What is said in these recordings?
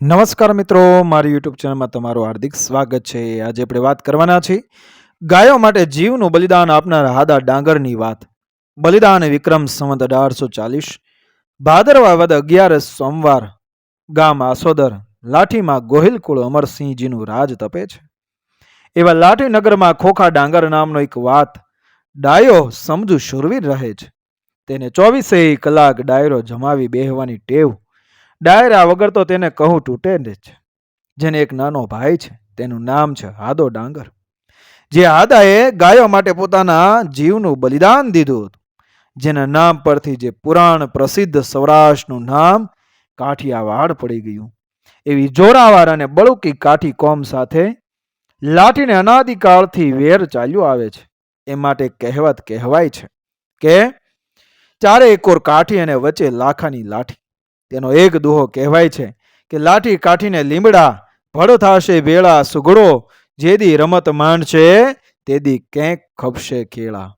નમસ્કાર મિત્રો, મારી યુટ્યુબ ચેનલમાં તમારું હાર્દિક સ્વાગત છે. આજે આપણે વાત કરવાના છીએ ગાયો માટે જીવનું બલિદાન આપનાર હાદા ડાંગરની વાત. બલિદાન વિક્રમ સંવત 1840, ભાદરવા વદ 11 સોમવાર, ગામ આસોદર, લાઠીમાં ગોહિલ કુળ અમરસિંહજીનું રાજ તપે છે. એવા લાઠીનગરમાં ખોખા ડાંગર નામનો એક વાત ડાયો સમજુ શુરવીર રહે છે. તેને 24 કલાક ડાયરો જમાવી બેહવાની ટેવ. ડાયરા વગર તો તેને કહું તૂટે જ છે. જેને એક નાનો ભાઈ છે, તેનું નામ છે હાદો ડાંગર. જે હાદાએ ગાયો માટે પોતાના જીવનું બલિદાન દીધું હતું. જેના નામ પરથી જે પુરાણ પ્રસિદ્ધ સૌરાષ્ટ્રનું નામ કાઠિયાવાડ પડી ગયું. એવી જોરાવાર અને બળુકી કાઠી કોમ સાથે લાઠીને અનાદિકાળથી વેર ચાલ્યો આવે છે. એ માટે કહેવત કહેવાય છે કે ચારે એકોર કાઠી અને વચ્ચે લાખાની લાઠી. તેનો એક દુહો કહેવાય છે કે લાઠી કાઠીને લીમડા, ભળ થાશે વેળા સુગડો, જેદી રમત માંડશે તેદી કેંક ખપશે ખેળા.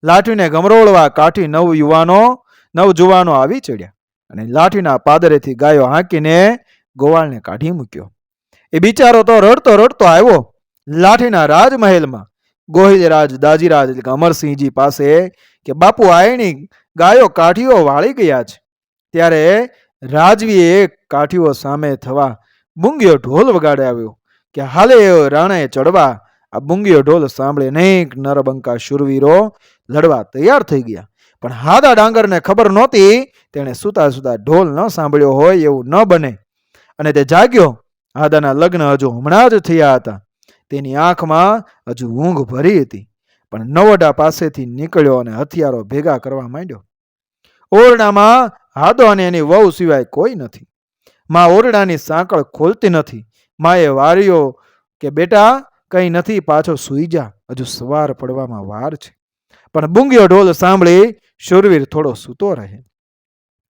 લાઠીને ગમરોળવા કાઠી નવ જુવાનો આવી ચડ્યા અને લાઠીના પાદરેથી ગાયો હાંકીને ગોવાળને કાઢી મૂક્યો. એ બિચારો તો રડતો રડતો આવ્યો લાઠીના રાજમહેલમાં ગોહિલરાજ દાજીરાજ એટલે કે અમરસિંહજી પાસે કે બાપુ આયણી ગાયો કાઠીઓ વાળી ગયા છે. ત્યારે રાજવીએ કાઠીઓ સામે થવા બુંગીયો ઢોલ વગાડાવ્યો કે હાલે રાણાએ ચડવા. આ બુંગીયો ઢોલ સાંભળે અનેક નરબંકા શુરવીરો લડવા તૈયાર થઈ ગયા. પણ હાદા ડાંગરને ખબર નહોતી, તેણે સુતા સુતા ઢોલ ન સાંભળ્યો હોય એવું ન બને. અને તે જાગ્યો. હાદાના લગ્ન હજુ હમણાં જ થયા હતા. તેની આંખમાં હજુ ઊંઘ ભરી હતી. પણ નવડા પાસેથી નીકળ્યો અને હથિયારો ભેગા કરવા માંડ્યો. ઓરડામાં હાદો અને એની વહુ સિવાય કોઈ નથી. માં ઓરડાની સાંકળ ખોલતી નથી. માએ વાર્યો કે બેટા કંઈ નથી, પાછો સૂઈ જા, હજુ સવાર પડવામાં વાર છે. પણ બુંગીયો ઢોલ સાંભળી શુરવીર થોડો સૂતો રહે.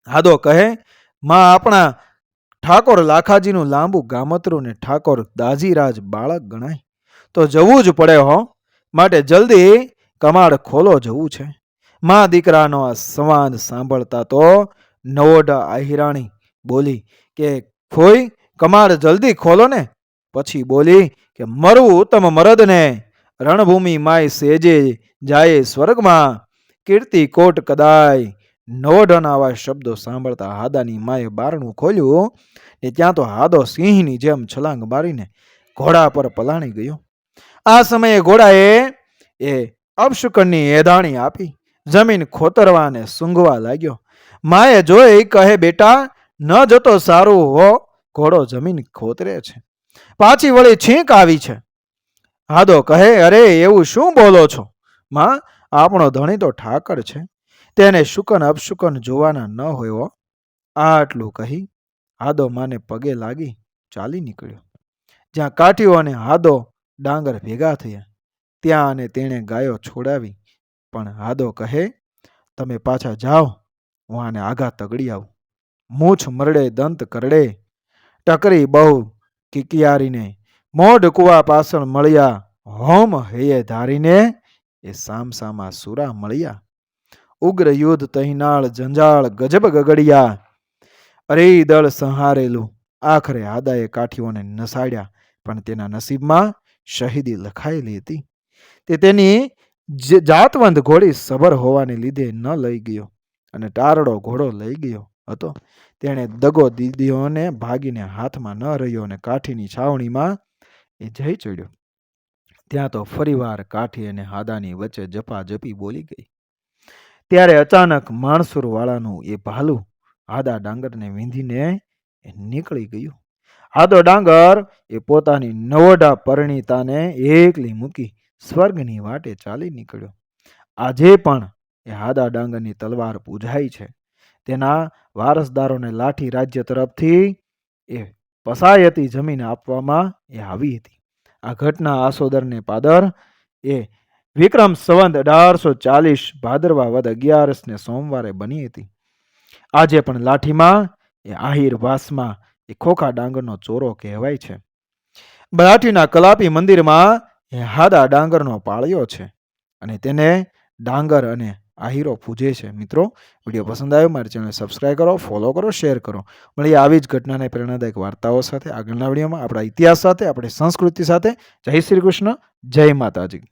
હાદો કહે, માં આપણા ઠાકોર લાખાજીનું લાંબુ ગામતરું ને ઠાકોર દાજીરાજ બાળક ગણાય તો જવું જ પડે હો. માટે જલ્દી કમાડ ખોલો, જવું છે. માં દીકરાનો આ સંવાદ સાંભળતા તો નવોઢા આહિરાણી બોલી કે ફોઈ કમાડ જલ્દી ખોલો ને. પછી બોલી કે મરવું ઉત્તમ મરદને, રણભૂમિ માય સેજે જાય સ્વર્ગમાં, કીર્તિ કોટ કદાય. નવોઢાના આવા શબ્દો સાંભળતા હાદાની માએ બારણું ખોલ્યું ને ત્યાં તો હાદો સિંહની જેમ છલાંગ મારીને ઘોડા પર પલાણી ગયો. આ સમયે ઘોડાએ અપશુકનની એધાણી આપી જમીન ખોતરવા અને સૂંઘવા લાગ્યો. માએ જોઈ કહે, બેટા ન જતો સારું હો, ઘોડો જમીન ખોતરે છે, પાછી વળી છીંક આવી છે. હાદો કહે, અરે એવું શું બોલો છો માં, આપણો ધણી તો ઠાકર છે, તેને શુકન અપશુકન જોવાના ન હોય હો. આટલું કહી હાદો માને પગે લાગી ચાલી નીકળ્યો. જ્યાં કાઠીઓ અને હાદો ડાંગર ભેગા થયા ત્યાં અને તેણે ગાયો છોડાવી. પણ હાદો કહે, તમે પાછા જાઓ, હું આને આઘા તગડી આવું. મૂછ મરડે દંત કરડે, ટકરી બહુ કિકિયારીને, મોઢ કુવા પાછળ મળ્યા, હોમ હૈયે ધારીને એ સામસામા સુરા મળ્યા. ઉગ્ર યુદ્ધ તહિનાળ જંજાળ ગજબ ગગડિયા, અરે દળ સંહારેલું. આખરે હાદાએ કાઠીઓને નસાડ્યા, પણ તેના નસીબમાં શહીદી લખાયેલી હતી. તે તેની જાતવંત ઘોડી સબર હોવાને લીધે ન લઈ ગયો અને ટારડો ઘોડો લઈ ગયો હતો. તેણે દગો દીદીઓને ભાગીને હાથમાં ન રહ્યો અને કાઠીની છાવણીમાં એ જઈ ચડ્યો. ત્યાં તો ફરીવાર કાઠી અને હાદાની વચ્ચે જપાજપી બોલી ગઈ. ત્યારે અચાનક માણસુર વાળાનું એ ભાલું હાદા ડાંગરને વીંધીને નીકળી ગયું. હાદો ડાંગર એ પોતાની નવોઢા પરિણીતાને એકલી મૂકી સ્વર્ગની વાટે ચાલી નીકળ્યો. આજે પણ એ હાદા ડાંગરની તલવાર પૂજાય છે. તેના વારસદારોને લાઠી રાજ્ય તરફથી એ પસાયતી જમીન આપવામાં એ આવી હતી. આ ઘટના આસોદરને પાદર એ વિક્રમ સંવત 1840 ભાદરવા વદ 11 સોમવારે બની હતી. આજે પણ લાઠીમાં એ આહિર વાસમાં એ ખોખા ડાંગરનો ચોરો કહેવાય છે. લાઠીના કલાપી મંદિરમાં એ હાદા ડાંગરનો પાળ્યો છે અને તેને ડાંગર અને આ હીરો પૂજે છે. મિત્રો, વિડીયો પસંદ આવ્યો મારી ચેનલ સબસ્ક્રાઈબ કરો, ફોલો કરો, શેર કરો. મળીએ આવી જ ઘટનાને પ્રેરણાદાયક વાર્તાઓ સાથે આગળના વિડીયોમાં, આપણા ઇતિહાસ સાથે, આપણી સંસ્કૃતિ સાથે. જય શ્રી કૃષ્ણ, જય માતાજી.